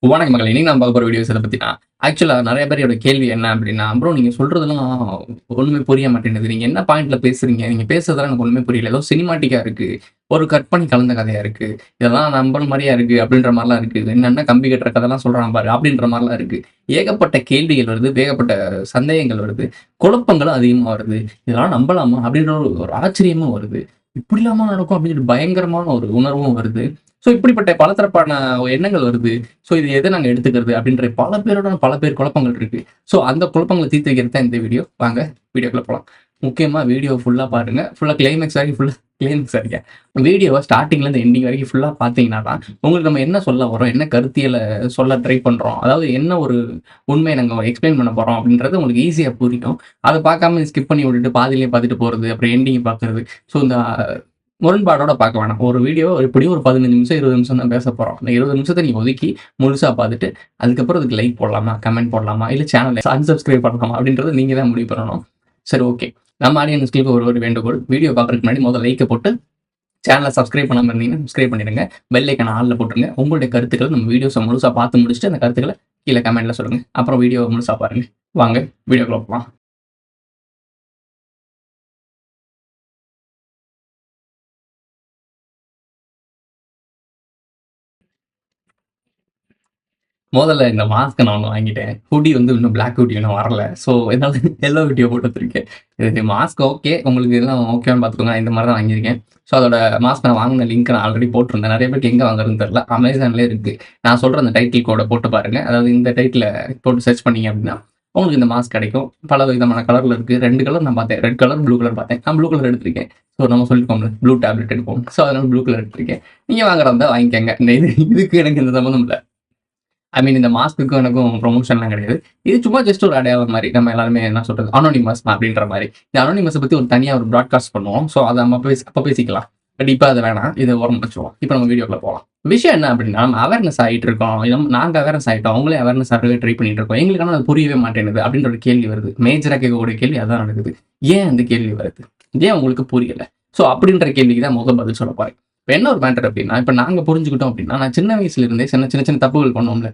வணக்கம் மகளே! இன்னைக்கு நான் பார்க்க போற வீடியோஸ் எத பத்தினா, ஆக்சுவலா நெறைய பேரோட கேள்வி என்ன அப்டின்னா, ப்ரோ நீங்க சொல்றதெல்லாம் ஒண்ணுமே புரிய மாட்டேங்குது. நீங்க என்ன பாயிண்ட்ல பேசுறீங்க? நீங்க பேசுறதெல்லாம் எனக்கு ஒண்ணுமே புரியல. ஏதோ சினிமாட்டிக்கா இருக்கு. ஒரு கற்பனை கலந்த கதையா இருக்கு. இதெல்லாம் நம்புற மாரியா இருக்கு அப்டின்ற மாரிலாம் இருக்கு. என்னன்னா கம்பி கட்டுற கதைலாம் சொல்றான் பாரு அப்டின்ற மாரிலாம் இருக்கு. ஏகப்பட்ட கேள்விகள் வருது. ஏகப்பட்ட சந்தேகங்கள் வருது. குழப்பங்களும் அதிகமா வருது. இதெல்லாம் நம்பலாமா? அப்டின்ற ஒரு ஒரு ஆச்சரியமும் வருது. இப்டிலாமா நடக்கும் அப்டின்னு பயங்கரமான ஒரு உணர்வும் வருது. ஸோ இப்படிப்பட்ட பலதரப்பான எண்ணங்கள் வருது. ஸோ இது எத நாங்க எடுத்துக்கிறது அப்படின்ற பல பேர் குழப்பங்கள் இருக்கு. ஸோ அந்த குழப்பங்கள தீர்த்து வைக்கிறது தான் இந்த வீடியோ. வாங்க வீடியோக்குள்ள போலாம். முக்கியமா வீடியோ ஃபுல்லா பாருங்க. ஃபுல்லா கிளைமாக்ஸ் வரைக்கும் கிளைமாக்ஸ் வரைக்கும். வீடியோவ ஸ்டார்ட்டிங்லேருந்து எண்டிங் வரைக்கும் ஃபுல்லா பார்த்தீங்கன்னா தான், உங்களுக்கு நம்ம என்ன சொல்ல வரோம், என்ன கருத்தியல சொல்ல ட்ரை பண்றோம், அதாவது என்ன ஒரு உண்மைய நாங்க எக்ஸ்ப்ளைன் பண்ண போறோம் அப்படின்றது உங்களுக்கு ஈஸியா புரியும். அத பார்க்காம ஸ்கிப் பண்ணி விட்டுட்டு பாதியிலேயே பார்த்துட்டு போறது, அப்புறம் எண்டிங் பார்க்கறது. ஸோ இந்த முரண்பாடோட பார்க்க வேணாம். ஒரு வீடியோ எப்படியும் ஒரு 15 நிமிஷம், 20 நிமிஷம் தான் பேச போறோம். அந்த 20 நிமிஷத்த நீங்க ஒதுக்கி முழுசா பார்த்துட்டு, அதுக்கப்புறம் அதுக்கு லைக் போடலாமா? கமெண்ட் போடலாமா? இல்ல சேனல அன்சப்ஸ்கிரைப் பண்ணலாமா? அப்படின்றத நீங்க தான் முடிவு பண்ணணும். சரி ஓகே. நம்ம ஆடியன்ஸ்களுக்கு ஒரு ஒரு வேண்டுகோள். வீடியோ பார்க்கறதுக்கு முன்னாடி முதல்ல லைக்க போட்டு, சேனல சப்ஸ்கிரைப் பண்ணாம இருந்தீங்கன்னா, சப்ஸ்கிரைப் பண்ணிடுங்க. பெல் ஐகான ஆல்ல போட்டுருங்க. உங்களுடைய கருத்துக்கள நம்ம வீடியோஸ முழுசா பார்த்து முடிச்சுட்டு, அந்த கருத்துக்கள கீழ கமெண்ட்ல சொல்லுங்க. அப்புறம் வீடியோவ முழுசா பாருங்க. வாங்க வீடியோக்குள்ள போலாம். மொதல்ல இந்த மாஸ்க் நான் ஒண்ணு வாங்கிட்டேன். ஹூடி வந்து இன்னும் பிளாக் ஹூடி இன்னும் வரல. ஸோ என்னால எல்லோ ஹூடிய போட்டு வச்சிருக்கேன். இது மாஸ்க் ஓகே. உங்களுக்கு எல்லாம் ஓகேவான்னு பார்த்துக்கோங்க. நான் இந்த மாரி தான் வாங்கியிருக்கேன். ஸோ அதோட மாஸ்க் நான் வாங்குன லிங்க் நான் ஆல்ரெடி போட்டிருந்தேன். நெறைய பேருக்கு எங்க வாங்குறதுன்னு தெரியல. Amazonலயே இருக்கு. நான் சொல்ற அந்த டைட்டில் கோட போட்டு பாருங்க. அதாவது இந்த டைட்டில போட்டு சர்ச் பண்ணீங்க அப்டின்னா, உங்களுக்கு இந்த மாஸ்க் கிடைக்கும். பல விதமான கலர்ல இருக்கு. 2 கலர் நான் பார்த்தேன். ரெட் கலர், ப்ளூ கலர் பார்த்தேன். நான் ப்ளூ கலர் எடுத்திருக்கேன். ஸோ நம்ம சொல்லிருக்கோம்ல, ப்ளூ டேப்லெட் எடுப்போம். ஸோ அதனால ப்ளூ கலர் எடுத்திருக்கேன். நீங்க வாங்குறதா இருந்தா வாங்கிக்கங்க. இதுக்கு எனக்கு எந்த சம்மந்தமும் இல்ல. இந்த மாஸ்க்குக்கும் எனக்கும் ப்ரமோஷன்லாம் கிடையாது. இது சும்மா ஜஸ்ட் ஒரு அடையாளம் மாரி. நம்ம எல்லாருமே என்ன சொல்றது? அனோனிமஸ் அப்படின்ற மாரி. இந்த அனோனிமஸ பத்தி ஒரு தனியா ஒரு பிராட்காஸ்ட் பண்ணுவோம். ஸோ அத நம்ம அப்ப பேசிக்கலாம். பட் இப்ப அது வேணாம். இத ஓரமா வச்சுருவோம். இப்ப நம்ம வீடியோக்குள்ள போலாம். விஷயம் என்ன அப்படின்னா, நம்ம அவேர்னஸ் ஆயிட்டு இருக்கோம். நாங்க அவேர்னஸ் ஆயிட்டோம். அவங்களே அவேர்னஸ் ஆகவே ட்ரை பண்ணிட்டு இருக்கோம். எங்களுக்கு ஆனா அது புரியவே மாட்டேன்னுது அப்படின்ற ஒரு கேள்வி வருது. மேஜரா கேட்கக்கூடிய கேள்வி அதான் நடக்குது. ஏன் அந்த கேள்வி வருது? ஏன் உங்களுக்கு புரியல? ஸோ அப்படின்ற கேள்விக்கு தான் பதில் சொல்ல போறேன். இப்ப என்ன ஒரு மேட்டர் அப்படின்னா, இப்ப நாங்க புரிஞ்சுக்கிட்டோம் அப்படின்னா, நான் சின்ன வயசுல இருந்தே சின்ன சின்ன தப்புகள் பண்ணுவோம்ல.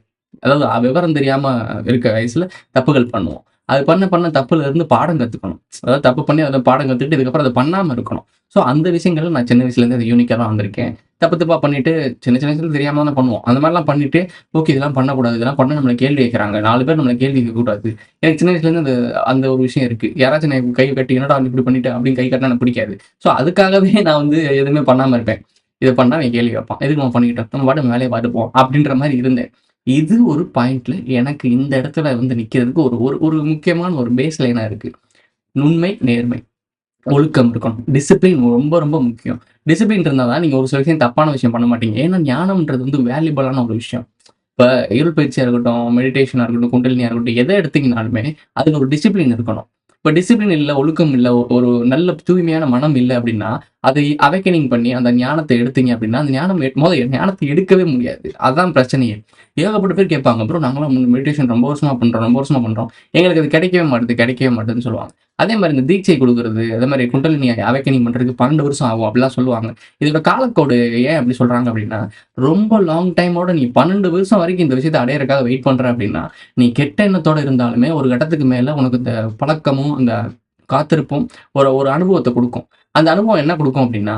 அதாவது விவரம் தெரியாம இருக்க வயசுல தப்புகள் பண்ணுவோம். அது பண்ண தப்புல இருந்து பாடம் கத்துக்கணும். அதாவது தப்பு பண்ணி அதுல பாடம் கத்துக்கிட்டு இதுக்கப்புறம் அத பண்ணாம இருக்கணும். ஸோ அந்த விஷயங்கள்ல நான் சின்ன வயசுல இருந்து அது யூனிக்கா தான் வந்திருக்கேன். தப்பு தப்பா பண்ணிட்டு சின்ன விஷயத்துல தெரியாம தானே பண்ணுவோம். அந்த மாரிலாம் பண்ணிட்டு, ஓகே இதெல்லாம் பண்ணக்கூடாது. இதெல்லாம் பண்ணா நம்மள கேள்வி கேட்கறாங்க. 4 பேர் நம்மள கேள்வி கேட்கக்கூடாது. எனக்கு சின்ன வயசுல இருந்து அந்த அந்த ஒரு விஷயம் இருக்கு. யாராச்சும் என்னை கை கட்டி "என்னடா இப்படி பண்ணிட்ட?" அப்படின்னு கை காட்டினா எனக்கு பிடிக்காது. ஸோ அதுக்காகவே நான் வந்து எதுவுமே பண்ணாம இருப்பேன். இத பண்ணா அவன் கேள்வி கேட்பான். எதுக்கு நம்ம பண்ணிக்கிட்டோம்? நம்ம பாட்டுக்கு வேலைய பார்த்துட்டு போவோம். அப்படின்ற மாரி இருந்தேன். இது ஒரு பாயிண்ட்ல எனக்கு இந்த இடத்துல வந்து நிக்கிறதுக்கு ஒரு ஒரு ஒரு முக்கியமான ஒரு பேஸ் லைனா இருக்கு. உண்மை, நேர்மை, ஒழுக்கம் இருக்கணும். டிசிப்ளின் ரொம்ப ரொம்ப முக்கியம். டிசிப்ளின் இருந்தா தான் நீங்க ஒரு சில விஷயம் தப்பான விஷயம் பண்ண மாட்டீங்க. ஏன்னா ஞானம்ன்றது வந்து வேல்யூபிளான ஒரு விஷயம். இப்ப இருள் பயிற்சியா இருக்கட்டும், மெடிடேஷனா இருக்கட்டும், குண்டலினியா இருக்கட்டும், எத எடுத்தீங்கனாலுமே அதுல ஒரு டிசிப்ளின் இருக்கணும். இப்ப டிசிப்ளின் இல்ல, ஒழுக்கம் இல்ல, ஒரு நல்ல தூய்மையான மனம் இல்ல அப்டின்னா, அதை அவேக்கனிங் பண்ணி அந்த ஞானத்த எடுத்தீங்க அப்டின்னா, அந்த ஞானம் ஞானத்த எடுக்கவே முடியாது. அதான் பிரச்சனையே. ஏகப்பட்ட பேர் கேட்பாங்க, ப்ரோ நாங்கலாம் மெடிடேஷன் ரொம்ப வருஷமா பண்றோம். எங்களுக்கு அது கிடைக்கவே மாட்டுதுன்னு சொல்லுவாங்க. அதே மாரி இந்த தீட்சை குடுக்குறது, அதே மாரி குண்டலினி அவேக்கனிங் பண்றதுக்கு 12 வருஷம் ஆகும் அப்டிலாம் சொல்லுவாங்க. இதோட காலக்கோடு ஏன் அப்டி சொல்றாங்க அப்டின்னா, ரொம்ப லாங் டைமோட நீ 12 வருஷம் வரைக்கும் இந்த விஷயத்த அடையறதுக்காக வெயிட் பண்ற அப்டின்னா, நீ கெட்ட எண்ணத்தோட இருந்தாலுமே ஒரு கட்டத்துக்கு மேல உனக்கு இந்த பழக்கமும், அந்த காத்திருப்பும் ஒரு ஒரு அனுபவத்த குடுக்கும். அந்த அனுபவம் என்ன குடுக்கும் அப்டின்னா,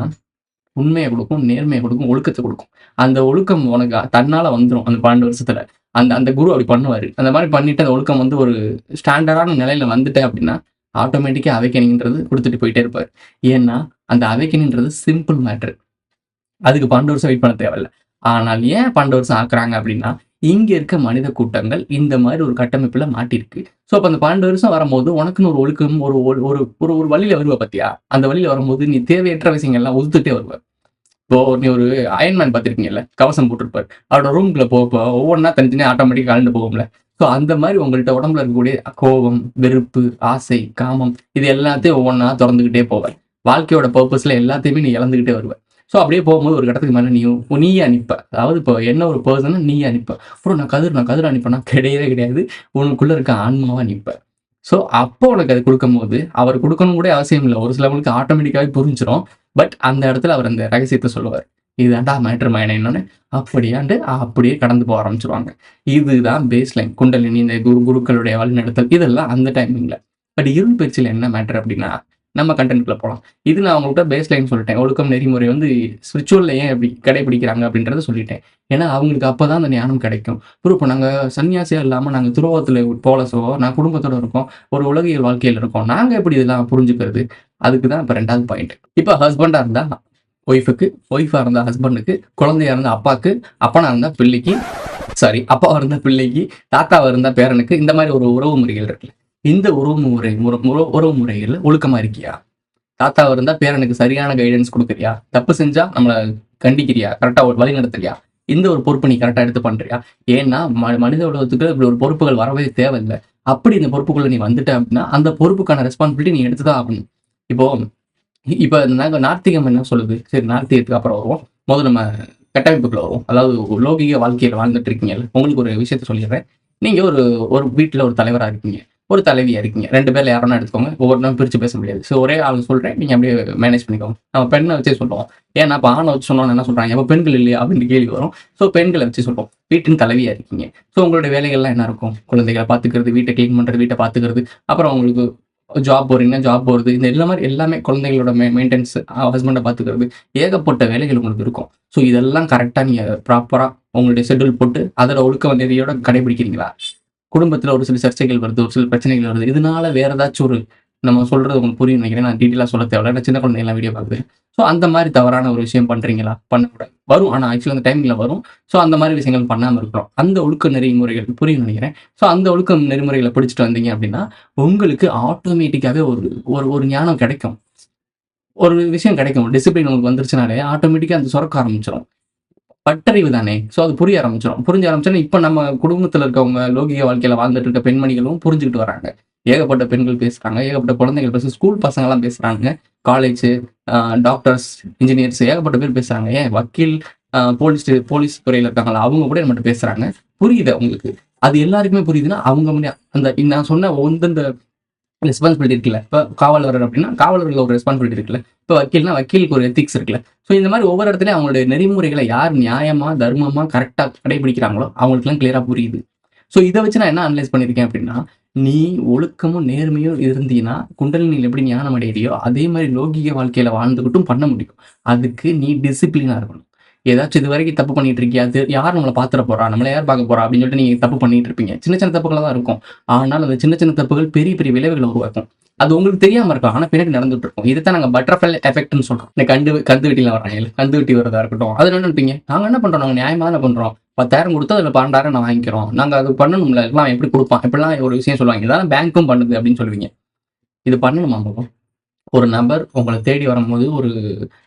உண்மைய குடுக்கும், நேர்மைய குடுக்கும், ஒழுக்கத்த குடுக்கும். அந்த ஒழுக்கம் உனக்கு தன்னால வந்துரும். அந்த 12 வருஷத்துல. அந்த அந்த குரு அப்படி பண்ணுவாரு. அந்த மாரி பண்ணிட்டு அந்த ஒழுக்கம் வந்து ஒரு ஸ்டாண்டர்டான நிலையில வந்துட்ட அப்படின்னா, ஆட்டோமேட்டிக்கா அவேக்கனிங்ன்றது குடுத்துட்டு போயிட்டே இருப்பாரு. ஏன்னா, அந்த அவேக்கனிங்ன்றது சிம்பிள் மேட்டர். அதுக்கு 12 வருஷம் வெயிட் பண்ண தேவையில்ல. ஆனால் ஏன் 12 வருஷம் ஆக்குறாங்க அப்படின்னா, இங்க இருக்க மனித கூட்டங்கள் இந்த மாரி ஒரு கட்டமைப்புல மாட்டிருக்கு. ஸோ, அப்ப அந்த 12 வருஷம் வரும்போது உனக்குன்னு ஒரு ஒழுக்கம், ஒரு ஒரு ஒரு ஒரு ஒரு வழியில வருவ பாத்தியா? அந்த வழியில வரும்போது நீ தேவையற்ற விஷயங்கள்லாம் உதுத்துட்டே வருவ. இப்போ நீ ஒரு அயர்ன் மேன் பார்த்திருக்கீங்கல்ல? கவசம் போட்டிருப்பாரு. அவரோட ரூம்குள்ள ஒவ்வொன்னா தனித்தனியா ஆட்டோமேட்டிக்கா கழண்டு போகும்ல. ஸோ அந்த மாரி உங்கள்ட்ட உடம்புல இருக்கக்கூடிய கோவம், வெறுப்பு, ஆசை, காமம் இது எல்லாத்தையும் ஒவ்வொன்னா தொறந்துகிட்டே போவ. வாழ்க்கையோட பர்ப்பஸ்ல எல்லாத்தையுமே நீ இழந்துகிட்டே வருவ. ஸோ அப்படியே போகும்போது ஒரு கட்டத்துக்கு மேல நீயே நிப்ப. அதாவது இப்போ என்ன ஒரு பெர்சன நீயா நிப்ப. ப்ரோ நான் கதிர் அனுப்பனா கிடையவே கிடையாது. உனக்குள்ள இருக்க ஆன்மாவா நிப்ப. ஸோ அப்போ உனக்கு அது குடுக்கும்போது, அவர் குடுக்கணும்னு கூட அவசியம் இல்ல. ஒரு சிலவங்களுக்கு ஆட்டோமேட்டிக்காவே புரிஞ்சிரும். பட் அந்த இடத்துல அவர் அந்த ரகசியத்த சொல்லுவாரு. இதுதான்டா மேட்டர் மைண்ட் என்னன்னு அப்படியாண்டு அப்படியே கடந்து போக ஆரம்பிச்சுருவாங்க. இதுதான் பேஸ் லைன். குண்டலினி இந்த குருக்களுடைய வழிநடத்தல் இதெல்லாம் அந்த டைமிங்ல. பட் இருள் பயிற்சியில என்ன மேட்டர் அப்படின்னா, நம்ம கன்டென்ட்குள்ள போலாம். இது நான் உங்கள்ட்ட பேஸ் லைன் சொல்லிட்டேன். ஒழுக்கம், நெறிமுறை வந்து ஸ்பிரிச்சுவல்ல ஏன் அப்படி கடைபிடிக்கிறாங்க அப்படின்றத சொல்லிட்டேன். ஏன்னா, அவங்களுக்கு அப்பதான் அந்த ஞானம் கிடைக்கும். ப்ரோ இப்ப நாங்க சன்னியாசியா இல்லாம நாங்க துறவரத்துல போலசோ, நான் குடும்பத்தோட இருக்கோம். ஒரு உலகியல் வாழ்க்கையில இருக்கோம். நாங்க எப்படி இதெல்லாம் புரிஞ்சுக்கிறது? அதுக்கு தான் இப்ப 2வது பாயிண்ட். இப்ப ஹஸ்பண்டா இருந்தா ஒய்ஃப்க்கு, ஒய்ஃபா இருந்தா ஹஸ்பண்டுக்கு, குழந்தையா இருந்தா அப்பாக்கு, அப்பனா இருந்தா பிள்ளைக்கு, அப்பாவா இருந்தா பிள்ளைக்கு, தாத்தாவா இருந்தா பேரனுக்கு, இந்த மாரி ஒரு உறவு முறைகள் இருக்குல்ல. இந்த உறவு முறைகள்ல ஒழுக்கமா இருக்கியா? தாத்தாவா இருந்தா பேரனுக்கு சரியான கைடன்ஸ் குடுக்குறியா? தப்பு செஞ்சா நம்மள கண்டிக்கிறியா? கரெக்ட்டா வழி நடத்துறியா? இந்த ஒரு பொறுப்ப நீ கரெக்ட்டா எடுத்து பண்றியா? ஏன்னா, மனித உலகத்துக்கு இப்படி ஒரு பொறுப்புகள் வரவே தேவையில்ல. அப்படி இந்த பொறுப்புக்குள்ள நீ வந்துட்ட அப்படின்னா, அந்த பொறுப்புக்கான ரெஸ்பான்சிபிலிட்டி நீ எடுத்து தான் ஆகணும். இப்போ இப்ப நார்த்திகம் என்ன சொல்லுது? சரி நார்த்திகத்துக்கு அப்புறம் வருவோம். முதல்ல நம்ம கட்டமைப்புக்குள்ள வருவோம். அதாவது லௌகீக வாழ்க்கையில வாழ்ந்துட்டு இருக்கீங்கல்ல, உங்களுக்கு ஒரு விஷயத்த சொல்லிடுறேன். நீங்க ஒரு ஒரு வீட்ல ஒரு தலைவரா இருக்கீங்க. ஒரு தலைவியா இருக்கீங்க. 2 பேர்ல யார வேணா எடுத்துக்கோங்க. ஒவ்வொருத்தரும் பிரிச்சு பேச முடியாது. ஒரே ஆள் சொல்றேன். நீங்க அப்படியே மேனேஜ் பண்ணிக்கோங்க. நம்ம பெண்ண வச்சே சொல்லுவோம். ஏன்னா இப்ப ஆண வச்சு சொன்னோம்னா என்ன சொல்றாங்க? அப்ப பெண்கள் இல்லையா? அப்படின்னு கேள்வி வரும். பெண்கள வச்சு சொல்றோம். வீட்டின் தலைவியா இருக்கீங்க. உங்களுடைய வேலைகள்லாம் என்ன இருக்கும்? குழந்தைகள பார்த்துக்கிறது, வீட்ட கிளீன் பண்றது, வீட்ட பார்த்துக்கிறது. அப்புறம் உங்களுக்கு ஜாப் போறீங்கன்னா, ஜாப் போறது. இந்த எல்லாமே குழந்தைகளோட மெயின்டனன்ஸ், ஹஸ்பண்ட பார்த்துக்கிறது. ஏகப்பட்ட வேலைகள் உங்களுக்கு இருக்கும். இதெல்லாம் கரெக்ட்டா நீங்க ப்ராப்பரா உங்களுடைய ஷெட்யூல் போட்டு, அதுல ஒழுக்க நெறியோட கடைபிடிக்கிறீங்களா? குடும்பத்துல ஒரு சில சர்ச்சைகள் வருது, ஒரு சில பிரச்சனைகள் வருது. இதனால வேற ஏதாச்சும் ஒரு நம்ம சொல்றது உங்களுக்கு புரியும்னு நினைக்கிறேன். நான் டீட்டெயிலா சொல்ல தேவையில்ல. ஏன்னா சின்ன குழந்தைங்கலாம் வீடியோ பார்க்குது. அந்த மாரி தவறான ஒரு விஷயம் பண்றீங்களா? பண்ணக்கூடாது. வரும். ஆனா ஆக்சுவலா அந்த டைமிங்ல வரும். அந்த மாரி விஷயங்கள் பண்ணாம இருக்கிறோம். அந்த ஒழுக்க நெறிமுறைகள் புரியும்னு நினைக்கிறேன். அந்த ஒழுக்கம் நெறிமுறைகள பிடிச்சுட்டு வந்தீங்க அப்படின்னா, உங்களுக்கு ஆட்டோமேட்டிக்காவே ஒரு ஒரு ஒரு ஞானம் கிடைக்கும். ஒரு விஷயம் கிடைக்கும். டிசிப்ளின் உங்களுக்கு வந்துருச்சுனாலே ஆட்டோமேட்டிக்கா அது சுரக்க ஆரம்பிச்சுரும். பட்டறிவு தானே! அது புரிய ஆரம்பிச்சுரும். புரிஞ்ச ஆரம்பிச்சோனே, இப்ப நம்ம குடும்பத்துல இருக்கவங்க லௌகீக வாழ்க்கையில வாழ்ந்துட்டு இருக்க பெண்மணிகளும் புரிஞ்சுகிட்டு வராங்க. ஏகப்பட்ட பெண்கள் பேசுறாங்க. ஏகப்பட்ட குழந்தைகள் ஸ்கூல் பசங்கலாம் பேசுறாங்க. காலேஜ், டாக்டர்ஸ், இன்ஜினியர்ஸ் ஏகப்பட்ட பேர் பேசுறாங்க. ஏன் வக்கீல், போலீஸ் துறையில இருக்காங்கல்ல, அவங்க கூட நம்மட்ட பேசுறாங்க. புரியுது அவங்களுக்கு. அது எல்லாருக்குமே புரியுதுன்னா, அவங்க அந்த நான் சொன்ன எந்தெந்த ரெஸ்பான்சிபிலிட்டி இருக்குல்ல. இப்ப காவலர் அப்படின்னா, காவலருக்கு ஒரு ரெஸ்பான்சிபிலிட்டி இருக்குல்ல. இப்ப வக்கீல்னா, வக்கீலுக்கு ஒரு எத்திக்ஸ் இருக்குல்ல. இந்த மாரி ஒவ்வொரு இடத்துலயும் அவங்களுடைய நெறிமுறைகள யார் நியாயமா, தர்மமா, கரெக்ட்டா கடைபிடிக்கிறாங்களோ, அவங்களுக்கெல்லாம் கிளியரா புரியுது. இத வச்சு நான் என்ன அனலைஸ் பண்ணியிருக்கேன் அப்படின்னா, நீ ஒழுக்கமும், நேர்மையும் இருந்தீன்னா, குண்டலினியில எப்படி ஞானம் அடையறியோ, அதே மாரி லௌகீக வாழ்க்கையில வாழ்ந்துகிட்டும் பண்ண முடியும். அதுக்கு நீ டிசிப்ளினா இருக்கணும். ஏதாச்சும் இதுவரைக்கும் தப்பு பண்ணிட்டு இருக்கியா? அது யார் நம்மள பாத்துற போறா? நம்மள யார் பார்க்க போறா? அப்படின்னு சொல்லிட்டு நீங்க தப்பு பண்ணிட்டு இருப்பீங்க. சின்ன சின்ன தப்புகளா தான் இருக்கும். ஆனால் அந்த சின்ன சின்ன தப்புகள் பெரிய பெரிய விளைவுகள உருவாக்கும். அது உங்களுக்கு தெரியாம இருக்கலாம். ஆனா பின்னாடி நடந்துட்டு இருக்கும். இதத்தான் நாங்க பட்டர்ஃப்ளை எஃபெக்ட்ன்னு சொல்றோம். இந்த கந்து வெட்டிலாம் வர்றாங்கல்ல. கந்து வெட்டி வரதா இருக்கட்டும். அது என்ன நினைப்பீங்க? நாங்க என்ன பண்றோம்? நாங்க நியாயமா தானே பண்றோம். 10,000 குடுத்தா அதுல 12,000 நான் வாங்கிக்கிறோம். நாங்க அது பண்ணணும்ல. எல்லாம் அவன் எப்படி குடுப்பான்? இப்படிலாம் ஒரு விஷயம் சொல்லுவாங்க. இதான் பேங்க்கும் பண்ணுது அப்படின்னு சொல்லுவீங்க. இது பண்ணணுமா முதல்ல? ஒரு நபர் உங்கள தேடி வரும்போது ஒரு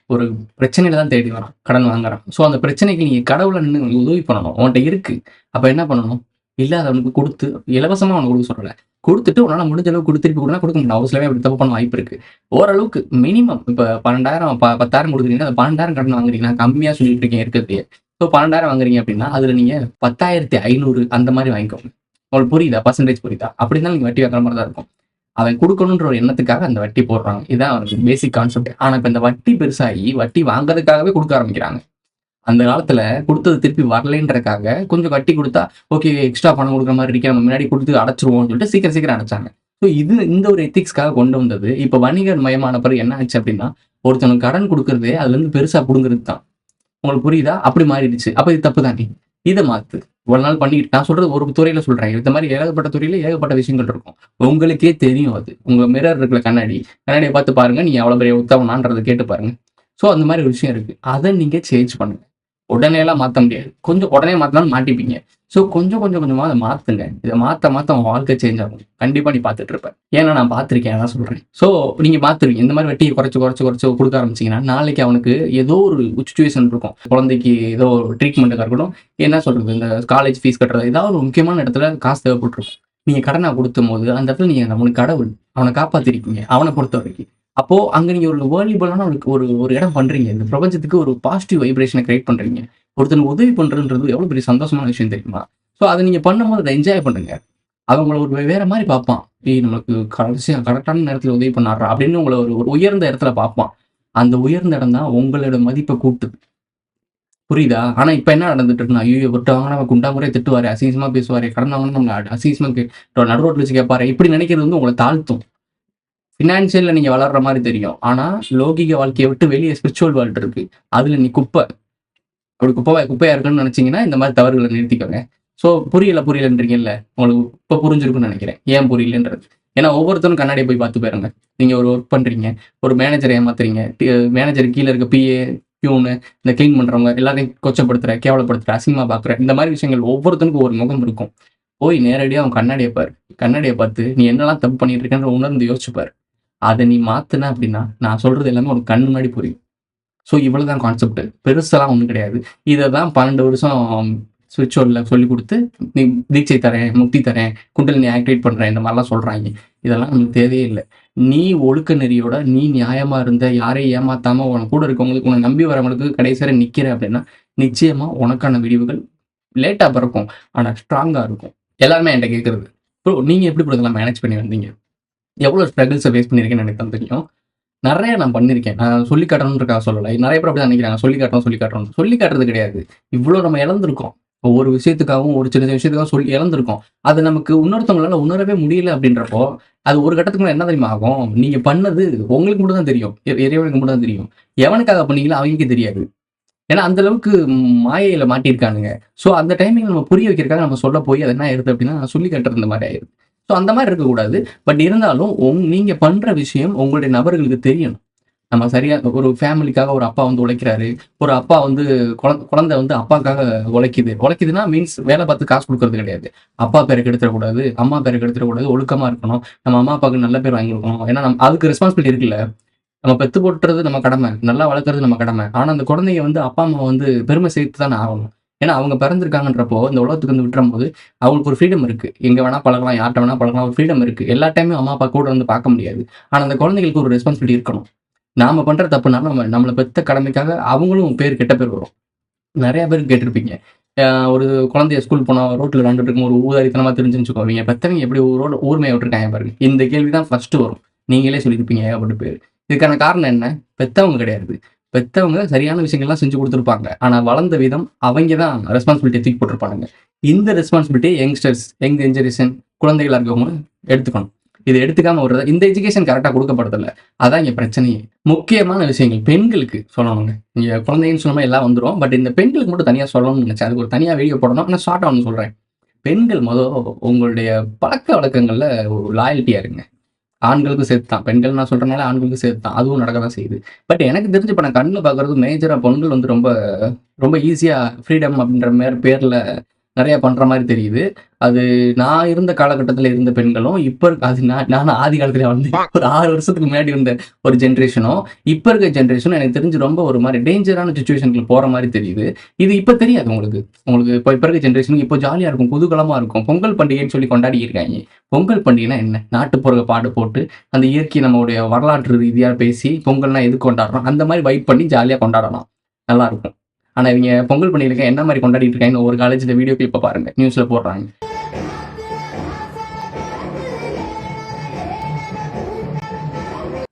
ஒரு பிரச்சனையில தான் தேடி வரான். கடன் வாங்குறான். அந்த பிரச்சனைக்கு நீங்க கடவுளா நின்னு உதவி பண்ணணும். உன்ட்ட இருக்கு. அப்ப என்ன பண்ணணும்? இல்லாதவனுக்கு குடுத்து இலவசமா அவனுக்கு குடுக்க சொல்லல. குடுத்துட்டு உன்னால முடிஞ்ச அளவுக்கு திருப்பி குடுன்னா குடுக்க மாட்டான். ஒரு சிலவன் அப்படி தப்பு பண்ண வாய்ப்பு இருக்கு. ஓரளவுக்கு மினிமம் இப்ப 12,000 10,000 குடுக்குறீங்கன்னா, அந்த 12,000 கடன் வாங்குறீங்க. நான் கம்மியா சொல்லிட்டு இருக்கேன் இருக்கிறதுலயே. 12,000 வாங்குறீங்க அப்படின்னா, அதுல நீங்க 10,500 அந்த மாரி வாங்கிக்கோங்க. உங்களுக்கு புரியுதா? பெர்சன்டேஜ் புரியுதா? அப்படி இருந்தாலும் நீங்க வட்டி வாங்குற மாரி தான் இருக்கும். அவன் குடுக்கணுன்ற ஒரு எண்ணத்துக்காக அந்த வட்டி போடுறாங்க. இதான் அவனுக்கு பேசிக் கான்செப்ட். ஆனா இப்ப இந்த வட்டி பெருசாகி, வட்டி வாங்குறதுக்காகவே குடுக்க ஆரம்பிக்கிறாங்க. அந்த காலத்துல குடுத்தது திருப்பி வரலைன்றதுக்காக கொஞ்சம் வட்டி குடுத்தா, ஓகே எக்ஸ்ட்ரா பணம் குடுக்குற மாரி இருக்கே, நம்ம முன்னாடி குடுத்து அடைச்சுருவோம்னு சொல்லிட்டு சீக்கிரம் சீக்கிரம் அடைச்சாங்க. இந்த ஒரு எத்திக்ஸ்க்காக கொண்டு வந்தது. இப்ப வணிகர் மயமான பிறகு என்ன ஆச்சு அப்படின்னா, ஒருத்தனுக்கு கடன் குடுக்குறதே அதுலருந்து பெருசா புடுங்குறது தான். உங்களுக்கு புரியுதா? அப்படி மாறிடுச்சு. அப்ப இது தப்பு தானே! இத மாத்து. இவ்வளவு நாள் பண்ணிக்கிட்டு நான் சொல்றது ஒரு துறையில சொல்றேன். இந்த மாரி ஏகப்பட்ட துறையில ஏகப்பட்ட விஷயங்கள் இருக்கும். உங்களுக்கே தெரியும் அது. உங்க மிரர் இருக்குல்ல கண்ணாடி. கண்ணாடிய பார்த்து பாருங்க. நீங்க எவ்வளவு பெரிய உத்தமனான்றத கேட்டு பாருங்க. அந்த மாரி ஒரு விஷயம் இருக்கு. அத நீங்க சேஞ்ச் பண்ணுங்க. உடனேலாம் மாத்த முடியாது. கொஞ்சம் உடனே மாத்துனாலும் மாட்டிப்பீங்க. கொஞ்சம் கொஞ்சமா அத மாத்துங்க. இத மாத்த மாத்த உன் வாழ்க்கை சேஞ்ச் ஆகும். கண்டிப்பா நீ பார்த்துட்டு இருப்ப. ஏன்னா நான் பார்த்துருக்கேன். அதான் சொல்றேன். நீங்க பார்த்துருவீங்க. இந்த மாரி வட்டிய குறைச்சு குடுக்க ஆரம்பிச்சீங்கன்னா, நாளைக்கு அவனுக்கு ஏதோ ஒரு சிச்சுவேஷன் இருக்கும். குழந்தைக்கு ஏதோ ட்ரீட்மெண்ட்டுக்கா இருக்கட்டும். என்ன சொல்றது? இந்த காலேஜ் ஃபீஸ் கட்டுறது ஏதாவது ஒரு முக்கியமான இடத்துல காசு தேவைப்பட்டுருக்கும். நீங்க கடனா குடுக்கும்போது, அந்த இடத்துல நீங்க அவனுக்கு கடவுள். அவன காப்பாத்திருக்கீங்க. அவன பொறுத்தவரைக்கும். அப்போ அங்க நீங்க ஒரு வேல்யூபிளான ஒரு ஒரு இடம் பண்றீங்க. இந்த பிரபஞ்சத்துக்கு ஒரு பாசிட்டிவ் வைப்ரேஷன கிரியேட் பண்றீங்க. ஒருத்தனுக்கு உதவி பண்றதுன்றது எவ்வளவு பெரிய சந்தோஷமான விஷயம் தெரியுமா? அத நீங்க பண்ணும்போது அத என்ஜாய் பண்ணுங்க. அவன் உங்கள ஒரு வேற மாரி பார்ப்பான். நமக்கு கடைசியா கரெக்ட்டான நேரத்துல உதவி பண்ணார்றா! அப்படின்னு உங்கள ஒரு ஒரு உயர்ந்த இடத்துல பார்ப்பான். அந்த உயர்ந்த இடம் தான் உங்களோட மதிப்ப கூட்டுது. புரியுதா? ஆனா இப்ப என்ன நடந்துட்டு இருக்குன்னா, ஐய்யயோ! இவர்ட்ட வாங்குனா குண்டா முறையா திட்டுவாரே, அசிங்கமா பேசுவாரே, கடன் வாங்குனா நம்மள அசிங்கமா நடு ரோட்ல வச்சு கேட்பாரே, இப்படி நினைக்கிறது வந்து உங்கள தாழ்த்தும். ஃபினான்ஷியல்ல நீங்க வளர்ற மாரி தெரியும். ஆனா லௌகீக வாழ்க்கைய விட்டு வெளிய ஸ்பிரிச்சுவல் வேர்ல்ட் இருக்கு. அதுல நீ குப்ப. அப்படி குப்பையா இருக்குன்னு நினைச்சீங்கன்னா, இந்த மாரி தவறுகள நிறுத்திக்கோங்க. ஸோ புரியலன்றீங்கல்ல. உங்களுக்கு இப்ப புரிஞ்சிருக்கும்னு நெனைக்கிறேன். ஏன் புரியலன்றது. ஏன்னா ஒவ்வொருத்தரும் கண்ணாடிய போய் பார்த்து பாருங்க. நீங்க ஒரு ஒர்க் பண்றீங்க. ஒரு மேனேஜர ஏமாத்துறீங்க. மேனேஜருக்கு கீழ இருக்க பிஏ, பியூனு, இந்த கிளீன் பண்றவங்க எல்லாரையும் கொச்சப்படுத்துற, கேவலப்படுத்துற, அசிங்கமா பார்க்குற, இந்த மாரி விஷயங்கள் ஒவ்வொருத்தனுக்கும் ஒரு முகம் இருக்கும். போய் நேரடியா அவன் கண்ணாடிய பாரு. கண்ணாடிய பார்த்து நீ என்னலாம் தப்பு பண்ணிட்டு இருக்கன்ற உணர்ந்து யோசிச்சு பாரு. அத நீ மாத்துன அப்படின்னா, நான் சொல்றது எல்லாமே உனக்கு கண்ணு முன்னாடி புரியும். ஸோ இவ்வளவுதான் கான்செப்ட். பெருசாலாம் ஒண்ணும் கிடையாது. இத தான் 12 வருஷம் ஸ்பிரிச்சுவல்ல சொல்லிக் குடுத்து, நீ தீட்சை தரேன், முக்தி தரேன், குண்டலினி ஆக்டிவேட் பண்றேன் இந்த மாரிலாம் சொல்றாய்ங்க. இதெல்லாம் நமக்கு தேவையே இல்ல. நீ ஒழுக்க நெறியோட, நீ நியாயமா இருந்த, யாரையும் ஏமாத்தாம, உன் கூட இருக்கவங்களுக்கு, உன்ன நம்பி வரவங்களுக்கு கடைசி வரை நிக்கிற அப்படின்னா, நிச்சயமா உனக்கான விடிவுகள் லேட்டா பிறக்கும். ஆனா ஸ்ட்ராங்கா இருக்கும். எல்லாருமே என்ட்ட கேட்கறது, ப்ரோ நீங்க எப்படி ப்ரோ இதெல்லாம் மேனேஜ் பண்ணி வந்தீங்க? எவ்வளோ ஸ்ட்ரகிள்ஸ ஃபேஸ் பண்ணியிருக்கேன்னு எனக்கு தான் தெரியும். நெறைய நான் பண்ணியிருக்கேன். நான் சொல்லி காட்டணுன்றதுக்காக சொல்லல. நெறைய பேர் அப்படிதான் நெனைக்கிறாங்க. சொல்லி காட்டுறோம்ன்னு. சொல்லி காட்டுறது கிடையாது. இவ்ளோ நம்ம இழந்திருக்கோம். ஒவ்வொரு விஷயத்துக்காகவும், ஒரு சின்ன சின்ன விஷயத்துக்காக சொல்லி இழந்திருக்கோம். அது நமக்கு இன்னொருத்தவங்களால உணரவே முடியல அப்படின்றப்போ, அது ஒரு கட்டத்துக்கு மேல என்ன தெரியுமா ஆகும்? நீங்க பண்ணது உங்களுக்கு மட்டும் தான் தெரியும். இறைவனுக்கு மட்டும் தான் தெரியும். எவனுக்காக பண்ணீங்களோ அவங்களுக்கே தெரியாது. ஏன்னா அந்த அளவுக்கு மாயையில மாட்டியிருக்கானுங்க. ஸோ அந்த டைமிங்ல நம்ம புரிய வைக்கிறதுக்காக நம்ம சொல்ல போய் அது என்ன ஆயிருது அப்படின்னா, சொல்லி காட்டுறது இந்த மாரி ஆயிருது. ஸோ அந்த மாரி இருக்கக்கூடாது. பட் இருந்தாலும் நீங்க பண்ற விஷயம் உங்களுடைய நபர்களுக்கு தெரியணும். நம்ம சரியா ஒரு ஃபேமிலிக்காக ஒரு அப்பா வந்து உழைக்கிறாரு. ஒரு அப்பா வந்து குழந்தை வந்து அப்பாக்காக உழைக்குது. உழைக்குதுன்னா மீன்ஸ் வேலை பார்த்து காசு குடுக்குறது கிடையாது. அப்பா பேர கெடுத்துறக்கூடாது. அம்மா பேர கெடுத்துறக்கூடாது. ஒழுக்கமா இருக்கணும். நம்ம அம்மா, அப்பாவுக்கு நல்ல பேர் வாங்கி குடுக்கணும். ஏன்னா அதுக்கு ரெஸ்பான்சிபிலிட்டி இருக்குல்ல. நம்ம பெத்து போட்டுறது நம்ம கடமை. நல்லா வளர்க்கறது நம்ம கடமை. ஆனா அந்த குழந்தைங்க வந்து அப்பா, அம்மா வந்து பெருமை சேர்த்து தானே ஆகணும். ஏன்னா அவங்க பிறந்திருக்காங்கன்றப்போ, இந்த உலகத்துக்கு வந்து விட்டுரும்போது, அவங்களுக்கு ஒரு ஃப்ரீடம் இருக்கு. எங்க வேணா பழகலாம், யார்ட்ட வேணா பழகலாம். ஒரு ஃப்ரீடம் இருக்கு. எல்லா டைமும் அம்மா, அப்பா கூட இருந்து பார்க்க முடியாது. ஆனா அந்த குழந்தைகளுக்கு ஒரு ரெஸ்பான்சிபிலிட்டி இருக்கணும். நாம பண்ற தப்புனால நம்மள பெத்த கடமைக்காக அவங்களும் கெட்ட பேர் வரும். நெறைய பேர் கேட்டிருப்பீங்க. அ ஒரு குழந்தைய ஸ்கூல் போனா ரோட்ல விளையாண்டுட்டு இருக்கும் ஒரு ஊதாரித்தனமா திரிஞ்சுன்னு வச்சுக்கோங்க. பெத்தவங்க எப்படி ஊர் மேய விட்டுருக்காங்க பாருங்க. இந்த கேள்வி தான் ஃபர்ஸ்ட் வரும். நீங்களே சொல்லியிருப்பீங்க ஏகப்பட்ட பேரு. இதுக்கான காரணம் என்ன? பெத்தவங்க கிடையாது. பெத்தவங்க சரியான விஷயங்கள்லாம் செஞ்சு குடுத்துருப்பாங்க. ஆனா வளர்ந்த விதம் அவைங்க தான் ரெஸ்பான்சிபிலிட்டிய தூக்கி போட்டுருப்பானுங்க. இந்த ரெஸ்பான்சிபிலிட்டிய யங் ஜெனரேஷன் குழந்தைகளா இருக்கவங்க எடுத்துக்கணும். இத எடுத்துக்காம விடுறது இந்த எஜுகேஷன் கரெக்ட்டா குடுக்கப்படுதுல்ல. அதான் இங்க பிரச்சனையே. முக்கியமான விஷயங்கள் பெண்களுக்கு சொல்லணுங்க. நீங்க குழந்தைன்னு சொன்னா எல்லாம் வந்துரும். பட் இந்த பெண்களுக்கு மட்டும் தனியா சொல்லணும்னு நினைச்சேன். அதுக்கு ஒரு தனியா வீடியோ போடணும். ஆனா ஷார்ட்டா ஒண்ணு சொல்றேன். பெண்கள் உங்களுடைய பழக்கவழக்கங்கள்ல ஒரு லாயல்ட்டியா இருங்க. ஆண்களுக்கும் சேர்த்து தான். பெண்கள் நான் சொல்றனால ஆண்களுக்கும் சேர்த்து தான். அதுவும் நடக்க தான் செய்யுது. பட் எனக்கு தெரிஞ்சு இப்ப நான் கண்ல பார்க்குறது மேஜரா பெண்கள் வந்து ரொம்ப ரொம்ப ஈஸியா ஃப்ரீடம் அப்படின்ற பேர்ல நெறைய பண்ற மாரி தெரியுது. அது நான் இருந்த காலகட்டத்தில இருந்த பெண்களும், இப்ப இருக்க அது நானும் ஆதி காலத்திலே வளர்ந்தேன். ஒரு 6 வருஷத்துக்கு முன்னாடி இருந்த ஒரு ஜெனரேஷனும், இப்ப இருக்க ஜெனரேஷனும் எனக்கு தெரிஞ்சு ரொம்ப ஒரு மாரி டேஞ்சரான சிச்சுவேஷன்க்குள்ள போற மாரி தெரியுது. இது இப்ப தெரியாது உங்களுக்கு. உங்களுக்கு இப்ப இருக்க ஜெனரேஷனுக்கு இப்போ ஜாலியா இருக்கும், குதூகலமா இருக்கும். பொங்கல் பண்டிகைன்னு சொல்லி கொண்டாடிட்டு இருக்காய்ங்க. பொங்கல் பண்டிகைன்னா என்ன? நாட்டுப்புற பாட்டு போட்டு, அந்த இயற்கை நம்மளுடைய வரலாற்று ரீதியா பேசி, பொங்கல்னா எதுக்கு கொண்டாடுறோம்? அந்த மாரி வைப் பண்ணி ஜாலியா கொண்டாடலாம். நல்லாருக்கும். ஆனா இவங்க பொங்கல் பண்டிகைக்கு என்ன மாரி கொண்டாடிட்டு இருக்காங்கன்னு ஒரு காலேஜ்ல வீடியோ கிளிப்ப பாருங்க. நியூஸ்ல போடுறாங்க.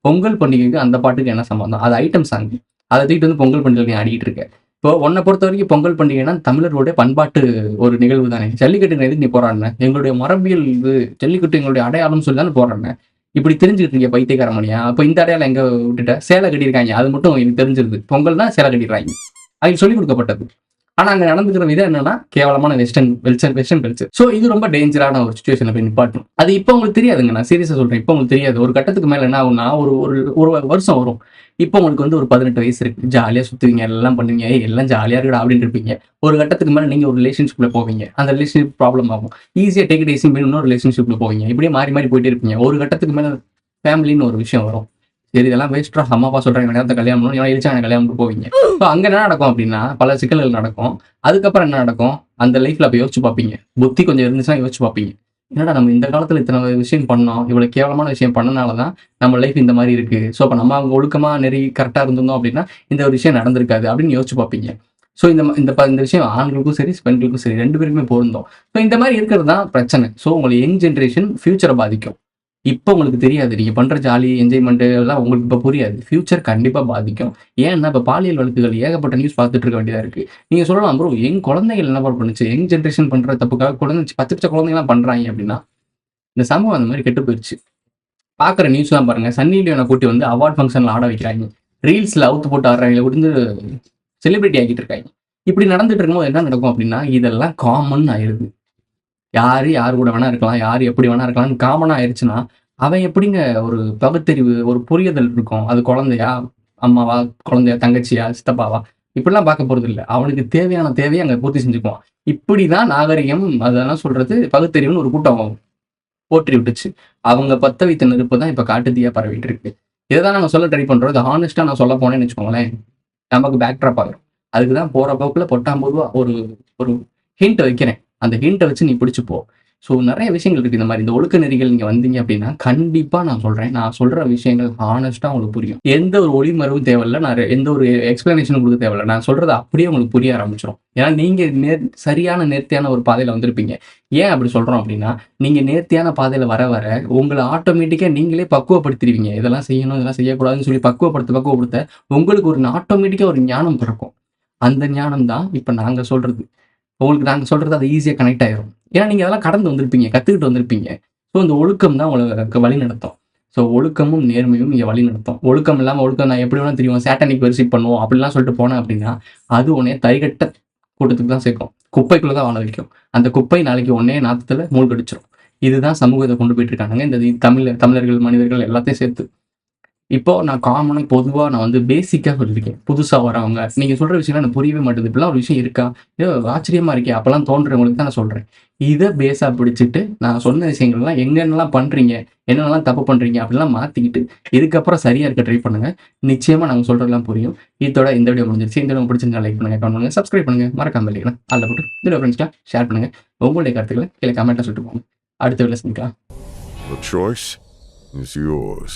பொங்கல் பண்டிகைக்கு அந்த பாட்டுக்கு என்ன சம்மந்தம்? அது ஐட்டம் சாங். அத தூக்கிட்டு வந்து பொங்கல் பண்டிகைல நீ ஆடிட்டு இருக்க. இப்போ உன்ன பொறுத்தவரைக்கும் பொங்கல் பண்டிகைன்னா தமிழர்களுடைய பண்பாட்டு ஒரு நிகழ்வு தானே. ஜல்லிக்கட்டுக்கு எதுக்கு நீ போராடுன? எங்களுடைய மரபியல் இது ஜல்லிக்கட்டு எங்களுடைய அடையாளம்னு சொல்லி தானே போராடுன. இப்படி தெரிஞ்சுக்கிட்டு இருக்கியே பைத்தியக்காரமணியா? அப்ப இந்த அடையாளம் எங்க விட்டுட்ட? சேலை கட்டியிருக்காய்ங்க. அது மட்டும் எனக்கு தெரிஞ்சிருது. பொங்கல்னா சேலை கட்டிடுறாய்ங்க. அவங்களுக்கு சொல்லிக் கொடுக்கப்பட்டது. ஆனா அங்க நடந்துக்கிற விதம் என்னன்னா, கேவலமான வெஸ்டர்ன் கல்ச்சர். சோ இது ரொம்ப டேஞ்சரான ஒரு சிச்சுவேஷன்ல போய் நிப்பாட்டும். அது இப்ப உங்களுக்கு தெரியாதுங்க. நான் சீரியஸா சொல்றேன். இப்ப உங்களுக்கு தெரியாது. ஒரு கட்டத்துக்கு மேல என்ன ஆகும்னா, ஒரு ஒரு ஒரு வருஷம் வரும். இப்ப உங்களுக்கு வந்து ஒரு 18 வயசு இருக்கு. ஜாலியா சுத்துவீங்க, எல்லாம் பண்ணுவீங்க. ஏய் எல்லாம் ஜாலியா இருக்குடா அப்படின்னு இருப்பீங்க. ஒரு கட்டத்துக்கு மேல நீங்க ஒரு ரிலேஷன்ஷிப்ல போவீங்க. அந்த ரிலேஷன்ஷிப் ப்ராப்ளம் ஆகும். ஈஸியா டேக் இட் ஈஸி இன்னொரு ரிலேஷன்ஷிப்ல போவீங்க. இப்படியே மாறி மாறி போயிட்டே இருப்பீங்க. ஒரு கட்டத்துக்கு மேல ஃபேமிலின்னு ஒரு விஷயம் வரும். சரி இதெல்லாம் வேஸ்ட்ரா அம்மா, அப்பா சொல்றாங்க இந்த நேரத்துல கல்யாணம் பண்ணணும். இவன் இழிச்சா எனக்கு கல்யாணம் பண்ணிட்டு போவீங்க. ஸோ அங்க என்ன நடக்கும் அப்படின்னா, பல சிக்கல்கள் நடக்கும். அதுக்கப்புறம் என்ன நடக்கும்? அந்த லைஃப்ல அப்ப யோசிச்சு பார்ப்பீங்க. புத்தி கொஞ்சம் இருந்துச்சுன்னா யோசிச்சு பார்ப்பீங்க. என்னடா நம்ம இந்த காலத்துல இத்தனை விஷயம் பண்ணோம். இவ்வளவு கேவலமான விஷயம் பண்ணனால தான் நம்ம லைஃப் இந்த மாரி இருக்கு. ஸோ அப்ப நம்ம அவங்க ஒழுக்கமா நெறி கரெக்ட்டா இருந்திருந்தோம் அப்படின்னா, இந்த ஒரு விஷயம் நடந்திருக்காது அப்படின்னு யோசிச்சு பார்ப்பீங்க. ஸோ இந்த விஷயம் ஆண்களுக்கும் சரி, பெண்களுக்கும் சரி 2 பேருக்குமே பொருந்தும். ஸோ இந்த மாரி இருக்கிறது தான் பிரச்சனை. ஸோ உங்கள யங் ஜெனரேஷன் ஃபியூச்சர பாதிக்கும். இப்ப உங்களுக்கு தெரியாது. நீங்க பண்ற ஜாலி, என்ஜாய்மென்ட் எல்லாம் உங்களுக்கு இப்ப புரியாது. ஃபியூச்சர் கண்டிப்பா பாதிக்கும். ஏன்னா, இப்ப பாலியல் வழக்குகள் ஏகப்பட்ட நியூஸ் பார்த்துட்டு இருக்க வேண்டியதா இருக்கு. நீங்க சொல்லலாம் ப்ரோ, எங் குழந்தைகள் என்ன ப்ரோ பண்ணுச்சு? யங் ஜெனரேஷன் பண்ற தப்புக்காக பச்சை பச்ச குழந்தைங்கலாம் பண்றாய்ங்க அப்டின்னா, இந்த சமூகம் அந்த மாரி கெட்டு போயிருச்சு. பார்க்குற நியூஸ்லாம் பாருங்க. சன்னி லியோன கூட்டி வந்து அவார்ட் ஃபங்ஷன்ல ஆட வைக்கிறாய்ங்க. ரீல்ஸ்ல அவுத்து போட்டு ஆடுறாய்ங்கள வந்து செலிபிரிட்டி ஆக்கிட்டு இருக்காய்ங்க. இப்படி நடந்துட்டு இருக்கும்போது என்ன நடக்கும் அப்டின்னா, இதெல்லாம் காமன் ஆயிருது. யாரு யார் கூட வேணா இருக்கலாம். யாரு எப்படி வேணா இருக்கலாம்ன்னு காமனா ஆயிருச்சுன்னா, அவன் எப்படிங்க ஒரு பகுத்தறிவு, ஒரு புரிதல் இருக்கும். அது குழந்தையா? அம்மாவா? குழந்தையா? தங்கச்சியா? சித்தப்பாவா? இப்படிலாம் பார்க்க போறதில்ல. அவனுக்கு தேவையான தேவைய அங்க பூர்த்தி செஞ்சுக்குவான். இப்படிதான் நாகரிகம் அதெல்லாம் சொல்றது பகுத்தறிவுன்னு ஒரு கூட்டம் போற்றி விட்டுச்சு. அவங்க பத்த வைத்த நெருப்பு தான் இப்ப காட்டு தீயா பரவிட்டு இருக்கு. இததான் நாங்க சொல்ல ட்ரை பண்றோம். இத ஹானஸ்ட்டா நான் சொல்ல போனேன்னு வச்சுக்கோங்களேன், நமக்கு பேக் ட்ராப் ஆயிரும். அதுக்கு தான் போற போக்குல பொட்டாம்பூர்வா ஒரு ஒரு ஹிண்ட் வைக்கிறேன். அந்த ஹிண்ட்ட வச்சு நீ பிடிச்சு போ. ஸோ நெறைய விஷயங்கள் இருக்கு. இந்த மாரி இந்த ஒழுக்க நெறிகள் நீங்க வந்தீங்க அப்டின்னா, கண்டிப்பா நான் சொல்றேன். நான் சொல்ற விஷயங்கள் ஹானஸ்ட்டா உங்களுக்கு புரியும். எந்த ஒரு ஒளிமறைவும் தேவையில்ல. எந்த ஒரு எக்ஸ்ப்ளனேஷனும் குடுக்க தேவையில்ல. நான் சொல்றது அப்படியே உங்களுக்கு புரிய ஆரம்பிச்சுரும். ஏன்னா நீங்க சரியான நேர்த்தியான ஒரு பாதையில வந்திருப்பீங்க. ஏன் அப்படி சொல்றோம் அப்டின்னா, நீங்க நேர்த்தியான பாதையில வர வர உங்கள ஆட்டோமேட்டிக்கா நீங்களே பக்குவப்படுத்திருவீங்க. இதெல்லாம் செய்யணும், இதெல்லாம் செய்யக்கூடாதுன்னு சொல்லி பக்குவப்படுத்த உங்களுக்கு ஒரு ஆட்டோமேட்டிக்கா ஒரு ஞானம் பிறக்கும். அந்த ஞானம் தான் இப்ப நாங்க சொல்றது. உங்களுக்கு நாங்க சொல்றது அது ஈஸியா கனெக்ட் ஆயிரும். ஏன்னா, நீங்க அதெல்லாம் கடந்து வந்திருப்பீங்க. கத்துக்கிட்டு வந்திருப்பீங்க. ஸோ, இந்த ஒழுக்கம் தான் உங்கள வழிநடத்தும். ஸோ, ஒழுக்கமும், நேர்மையும் இங்க வழிநடத்தும். ஒழுக்கம் இல்லாம ஒழுக்கம் நான் எப்படி வேணா தெரியும். சாட்டானிக் வொர்ஷிப் பண்ணுவோம். அப்படிலாம் சொல்லிட்டு போனேன் அப்படின்னா, அது உன்னைய தரிகட்ட கூட்டத்துக்கு தான் சேர்க்கும். குப்பைக்குள்ள தான் வாழ வைக்கும். அந்த குப்பை நாளைக்கு உன்னைய நாத்தத்துல மூழ்கடிச்சுரும். இதுதான் சமூகத்த கொண்டு போயிட்டு இருக்கானுங்க. இந்த தமிழர்கள், மனிதர்கள் எல்லாத்தையும் சேர்த்து. இப்போ நான் காமனா பொதுவா நான் வந்து பேசிக்கா சொல்லியிருக்கேன். புதுசா வரவங்க, நீங்க சொல்ற விஷயம்லாம் எனக்கு புரியவே மாட்டேது. இப்படிலாம் ஒரு விஷயம் இருக்கா? ஏதோ ஆச்சரியமா இருக்கே! அப்பலாம் தோன்றவங்களுக்கு தான் நான் சொல்றேன். இத பேஸா பிடிச்சுட்டு, நான் சொன்ன விஷயங்கள்லாம் எங்கென்னலாம் பண்றீங்க? என்னென்னலாம் தப்பு பண்றீங்க? அப்படிலாம் மாத்திக்கிட்டு, இதுக்கப்புறம் சரியா இருக்க ட்ரை பண்ணுங்க. நிச்சயமா நாங்க சொல்றதெல்லாம் புரியும். இதோட இந்த வீடியோ முடிஞ்சிருச்சு. இந்த வீடியோ பிடிச்சிருந்தா லைக் பண்ணுங்க, கமெண்ட் பண்ணுங்க, சப்ஸ்கிரைப் பண்ணுங்க. மறக்காம பெல் ஐகான ஆல்ல போட்டு இதுல ஃப்ரெண்ட்ஸ்லாம் ஷேர் பண்ணுங்க. உங்களுடைய கருத்துக்கள கீழ கமெண்ட்ல சொல்லிட்டு போங்க. அடுத்த வீடியோல சந்திக்கலாம். The choice is yours.